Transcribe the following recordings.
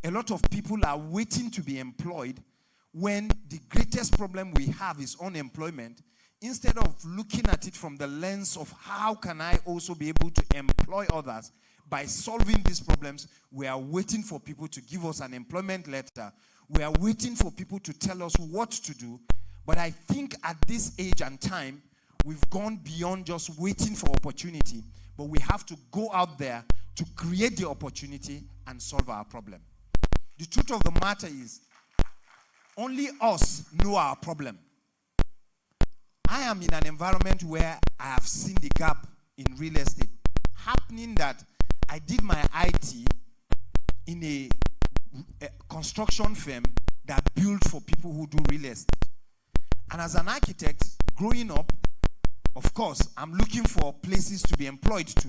a lot of people are waiting to be employed when the greatest problem we have is unemployment. Instead of looking at it from the lens of how can I also be able to employ others by solving these problems, we are waiting for people to give us an employment letter. We are waiting for people to tell us what to do. But I think at this age and time, we've gone beyond just waiting for opportunity, but we have to go out there to create the opportunity and solve our problem. The truth of the matter is, only us know our problem. I am in an environment where I have seen the gap in real estate happening, that I did my IT in a construction firm that built for people who do real estate. And as an architect, growing up, of course, I'm looking for places to be employed to.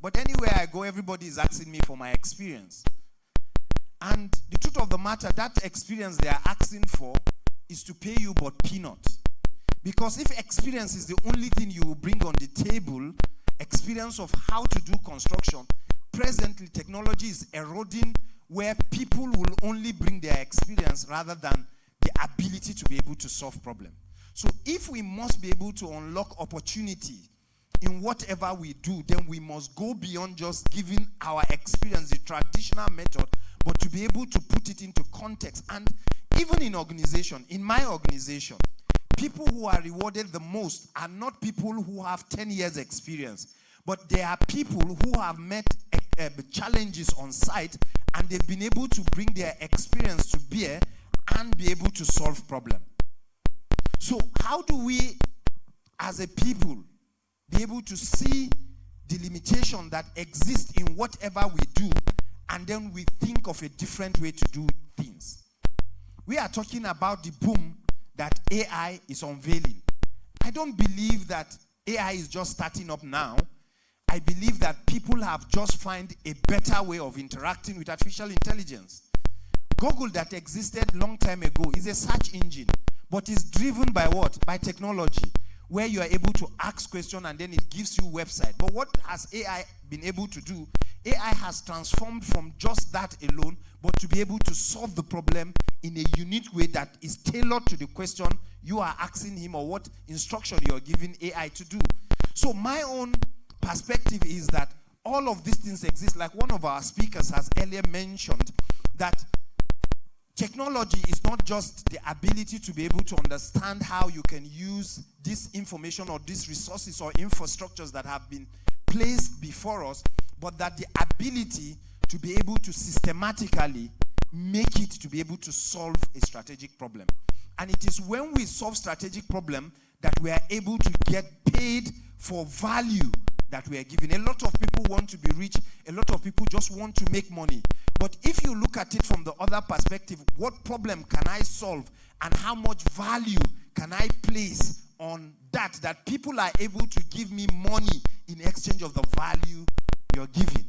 But anywhere I go, everybody is asking me for my experience. And the truth of the matter, that experience they are asking for is to pay you but peanuts. Because if experience is the only thing you will bring on the table, experience of how to do construction, presently technology is eroding where people will only bring their experience rather than the ability to be able to solve problems. So if we must be able to unlock opportunity in whatever we do, then we must go beyond just giving our experience, the traditional method, but to be able to put it into context. And even in organization, in my organization, people who are rewarded the most are not people who have 10 years experience, but they are people who have met challenges on site and they've been able to bring their experience to bear and be able to solve problems. So how do we, as a people, be able to see the limitation that exists in whatever we do, and then we think of a different way to do things? We are talking about the boom that AI is unveiling. I don't believe that AI is just starting up now. I believe that people have just found a better way of interacting with artificial intelligence. Google, that existed long time ago, is a search engine, but is driven by what? By technology, where you are able to ask questions and then it gives you website. But what has AI been able to do? AI has transformed from just that alone, but to be able to solve the problem in a unique way that is tailored to the question you are asking him or what instruction you are giving AI to do. So my own perspective is that all of these things exist. Like one of our speakers has earlier mentioned, that technology is not just the ability to be able to understand how you can use this information or these resources or infrastructures that have been placed before us, but that the ability to be able to systematically make it to be able to solve a strategic problem. And it is when we solve strategic problem that we are able to get paid for value that we are giving. A lot of people want to be rich. A lot of people just want to make money. But if you look at it from the other perspective, what problem can I solve and how much value can I place on that people are able to give me money in exchange of the value you're giving.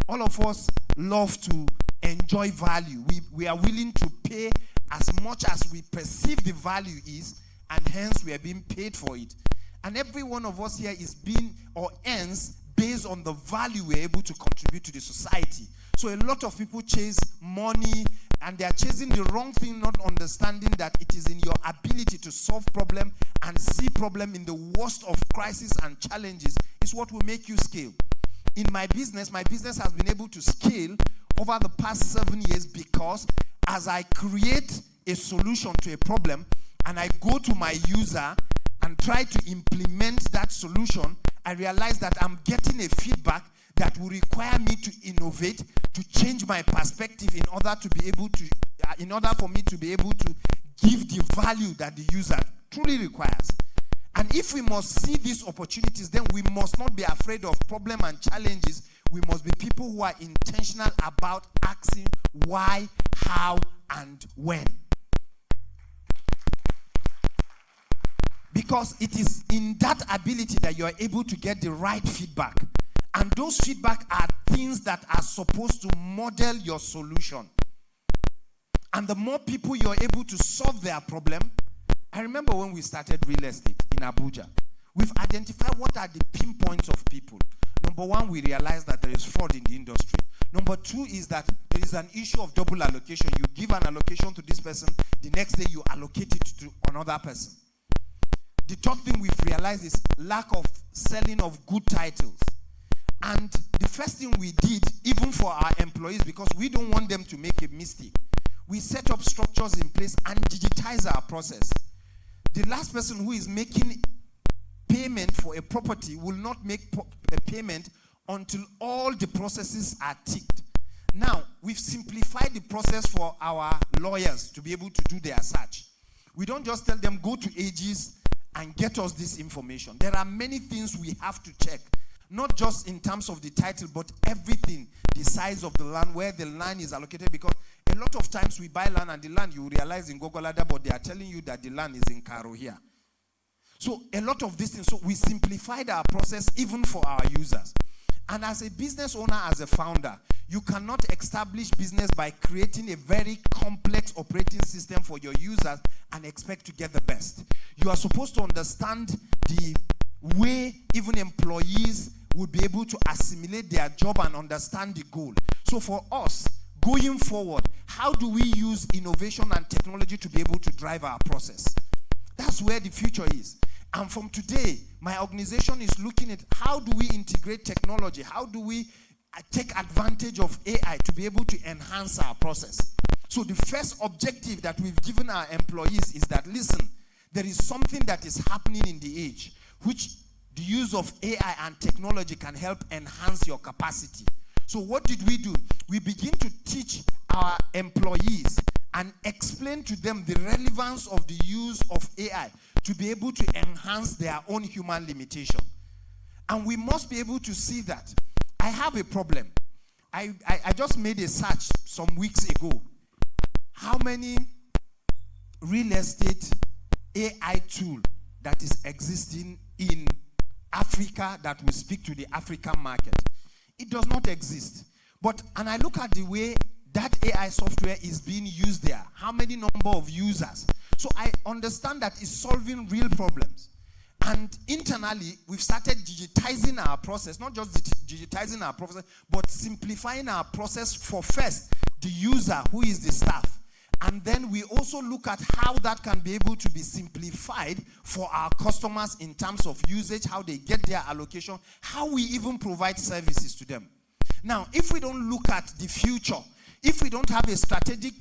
All of us love to enjoy value. We are willing to pay as much as we perceive the value is, and hence we are being paid for it. And every one of us here is being or earns based on the value we're able to contribute to the society. So a lot of people chase money and they are chasing the wrong thing, not understanding that it is in your ability to solve problem and see problem in the worst of crisis and challenges is what will make you scale. In my business has been able to scale over the past 7 years because as I create a solution to a problem and I go to my user and try to implement that solution, I realize that I'm getting a feedback that will require me to innovate, to change my perspective in order for me to be able to give the value that the user truly requires. And if we must see these opportunities, then we must not be afraid of problems and challenges. We must be people who are intentional about asking why, how, and when. Because it is in that ability that you are able to get the right feedback. And those feedback are things that are supposed to model your solution. And the more people you're able to solve their problem, I remember when we started real estate in Abuja, we've identified what are the pinpoints of people. Number one, we realized that there is fraud in the industry. Number two is that there is an issue of double allocation. You give an allocation to this person, the next day you allocate it to another person. The third thing we've realized is lack of selling of good titles. And the first thing we did, even for our employees, because we don't want them to make a mistake, we set up structures in place and digitize our process. The last person who is making payment for a property will not make a payment until all the processes are ticked. Now, we've simplified the process for our lawyers to be able to do their search. We don't just tell them, go to Aegis and get us this information. There are many things we have to check, not just in terms of the title, but everything, the size of the land, where the land is allocated, because a lot of times we buy land and the land, you realize in Gogolada, but they are telling you that the land is in Karo here. So a lot of these things, so we simplified our process even for our users. And as a business owner, as a founder, you cannot establish business by creating a very complex operating system for your users and expect to get the best. You are supposed to understand the way even employees would be able to assimilate their job and understand the goal. So for us, going forward, how do we use innovation and technology to be able to drive our process? That's where the future is. And from today, my organization is looking at how do we integrate technology? How do we take advantage of AI to be able to enhance our process? So the first objective that we've given our employees is that, listen, there is something that is happening in the age, which the use of AI and technology can help enhance your capacity. So what did we do? We begin to teach our employees and explain to them the relevance of the use of AI to be able to enhance their own human limitation. And we must be able to see that. I have a problem. I just made a search some weeks ago. How many real estate AI tool that is existing in Africa that will speak to the African market? It does not exist. And I look at the way that AI software is being used there. How many number of users? So I understand that it's solving real problems. And internally, we've started digitizing our process, not just digitizing our process, but simplifying our process for first, the user, who is the staff. And then we also look at how that can be able to be simplified for our customers in terms of usage, how they get their allocation, how we even provide services to them. Now, if we don't look at the future, if we don't have a strategic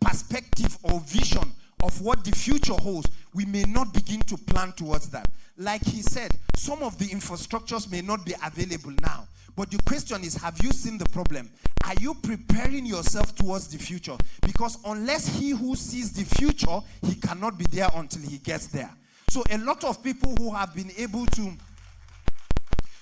perspective or vision of what the future holds, we may not begin to plan towards that. Like he said, some of the infrastructures may not be available now. But the question is, have you seen the problem? Are you preparing yourself towards the future? Because unless he who sees the future, he cannot be there until he gets there. So a lot of people who have been able to...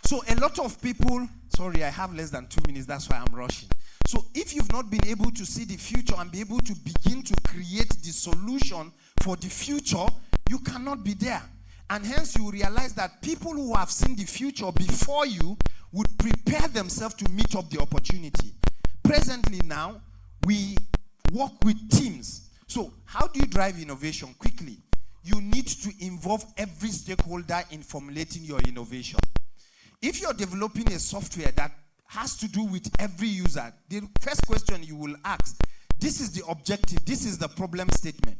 Sorry, I have less than 2 minutes, that's why I'm rushing. So if you've not been able to see the future and be able to begin to create the solution for the future, you cannot be there. And hence you realize that people who have seen the future before you would prepare themselves to meet up the opportunity. Presently now, we work with teams. So how do you drive innovation? Quickly, you need to involve every stakeholder in formulating your innovation. If you're developing a software that has to do with every user, the first question you will ask, this is the objective, this is the problem statement.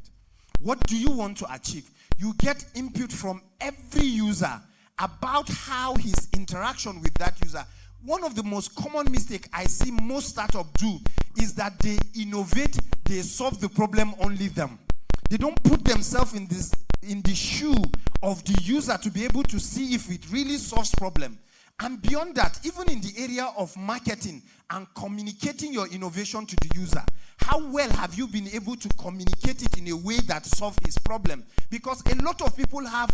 What do you want to achieve? You get input from every user about how his interaction with that user. One of the most common mistakes I see most startups do is that they innovate, they solve the problem only them. They don't put themselves in the shoe of the user to be able to see if it really solves problem. And beyond that, even in the area of marketing and communicating your innovation to the user, how well have you been able to communicate it in a way that solves his problem? Because a lot of people have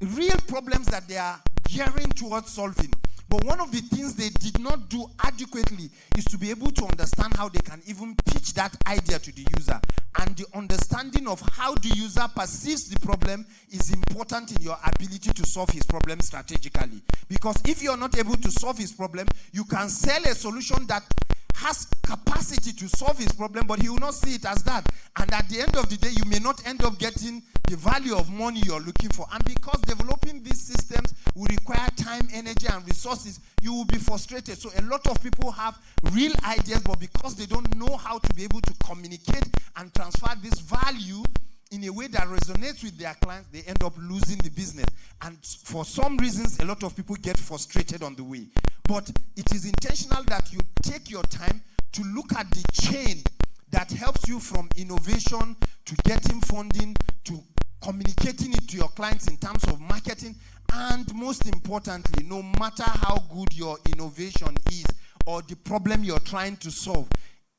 real problems that they are gearing towards solving. But one of the things they did not do adequately is to be able to understand how they can even pitch that idea to the user. And the understanding of how the user perceives the problem is important in your ability to solve his problem strategically. Because if you're not able to solve his problem, you can sell a solution that has capacity to solve his problem, but he will not see it as that. And at the end of the day, you may not end up getting the value of money you're looking for. And because developing these systems will require time, energy, and resources, you will be frustrated. So a lot of people have real ideas, but because they don't know how to be able to communicate and transfer this value in a way that resonates with their clients, they end up losing the business. And for some reasons, a lot of people get frustrated on the way. But it is intentional that you take your time to look at the chain that helps you from innovation to getting funding to communicating it to your clients in terms of marketing. And most importantly, no matter how good your innovation is or the problem you're trying to solve,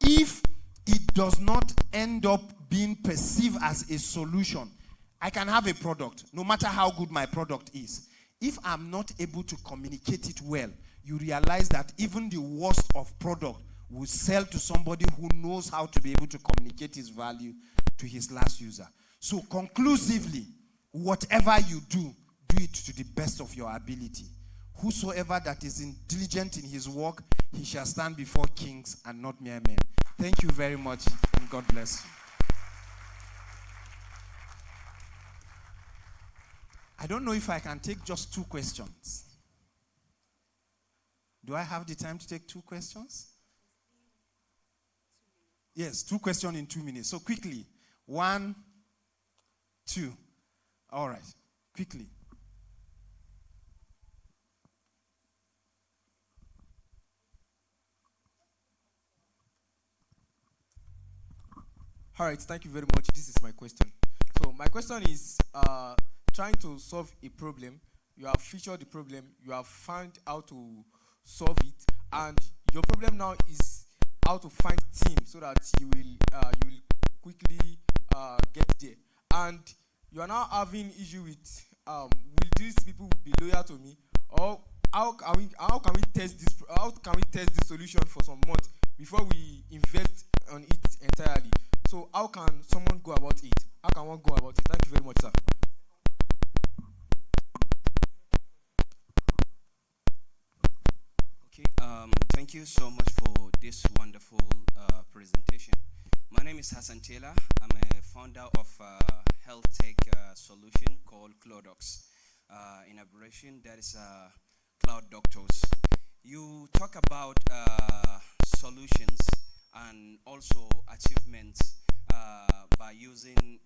if it does not end up being perceived as a solution, I can have a product, no matter how good my product is. If I'm not able to communicate it well, you realize that even the worst of product will sell to somebody who knows how to be able to communicate his value to his last user. So conclusively, whatever you do, do it to the best of your ability. Whosoever that is diligent in his work, he shall stand before kings and not mere men. Thank you very much, and God bless you. I don't know if I can take just 2 questions. Do I have the time to take 2 questions? Yes, 2 questions in 2 minutes. So quickly. 1, 2. All right. Quickly. All right, thank you very much. This is my question. So my question is, trying to solve a problem. You have featured the problem. You have found how to solve it, and your problem now is how to find team so that you will quickly get there. And you are now having issue with will these people be loyal to me, or how can we test this solution for some months before we invest on it entirely? So how can someone go about it? How can one go about it? Thank you very much, sir. Okay, thank you so much for this wonderful presentation. My name is Hassan Taylor. I'm a founder of a health tech solution called Clodox. In abbreviation, that is Cloud Doctors. You talk about solutions and also achievements by using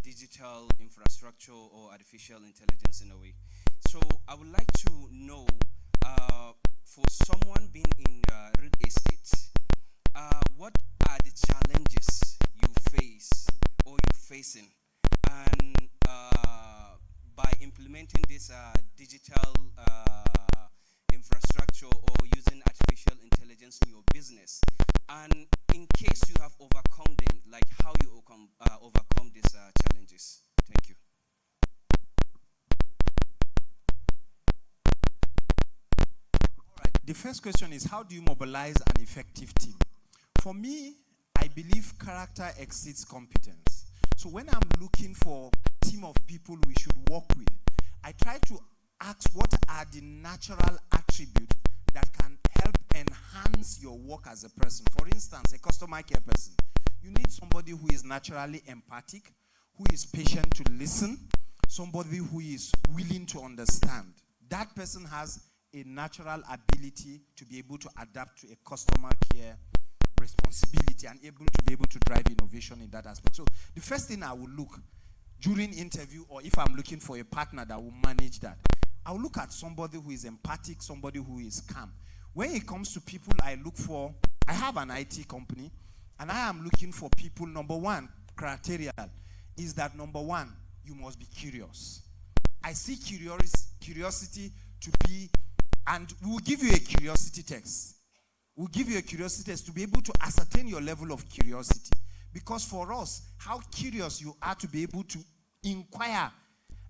digital infrastructure or artificial intelligence in a way. So I would like to know, for someone being in real estate, what are the challenges you face or you're facing? And by implementing this digital infrastructure or using artificial intelligence in your business, and in case you have overcome them, like how you overcome these challenges. Thank you. All right. The first question is, how do you mobilize an effective team? For me, I believe character exceeds competence. So when I'm looking for a team of people we should work with, I try to ask what are the natural attributes that can help enhance your work as a person. For instance, a customer care person. You need somebody who is naturally empathic, who is patient to listen, somebody who is willing to understand. That person has a natural ability to be able to adapt to a customer care responsibility and able to be able to drive innovation in that aspect. So the first thing I will look during interview, or if I'm looking for a partner that will manage that, I'll look at somebody who is empathic, somebody who is calm. When it comes to people, I have an IT company, and I am looking for people. Number one criteria is that, number one, you must be curious. I see curiosity to be, and we'll give you a curiosity test. We'll give you a curiosity test to be able to ascertain your level of curiosity. Because for us, how curious you are to be able to inquire,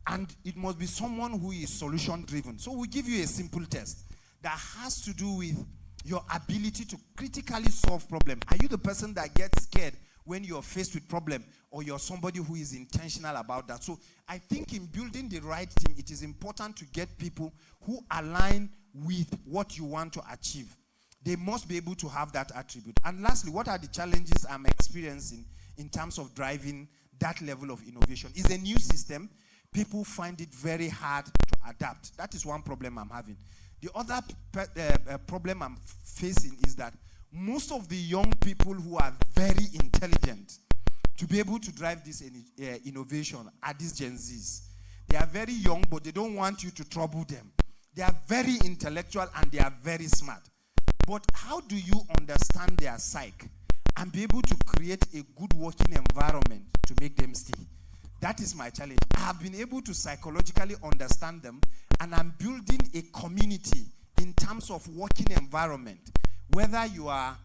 and it must be someone who is solution-driven. So we'll give you a simple test that has to do with your ability to critically solve problems. Are you the person that gets scared when you're faced with problem, or you're somebody who is intentional about that? So I think in building the right team, it is important to get people who align with what you want to achieve. They must be able to have that attribute. And lastly, what are the challenges I'm experiencing in terms of driving that level of innovation? It's a new system. People find it very hard to adapt. That is one problem I'm having. The other problem I'm facing is that most of the young people who are very intelligent to be able to drive this innovation are these Gen Zs. They are very young, but they don't want you to trouble them. They are very intellectual and they are very smart. But how do you understand their psyche and be able to create a good working environment to make them stay? That is my challenge. I have been able to psychologically understand them, and I'm building a community in terms of working environment. Whether you are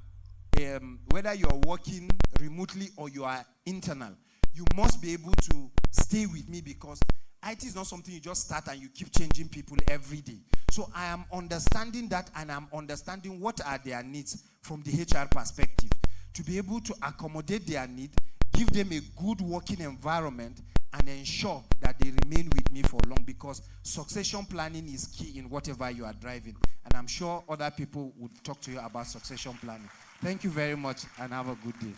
working remotely or you are internal, you must be able to stay with me, because IT is not something you just start and you keep changing people every day. So I am understanding that, and I'm understanding what are their needs from the HR perspective, to be able to accommodate their need, give them a good working environment, and ensure that they remain with me for long, because succession planning is key in whatever you are driving. And I'm sure other people would talk to you about succession planning. Thank you very much, and have a good day.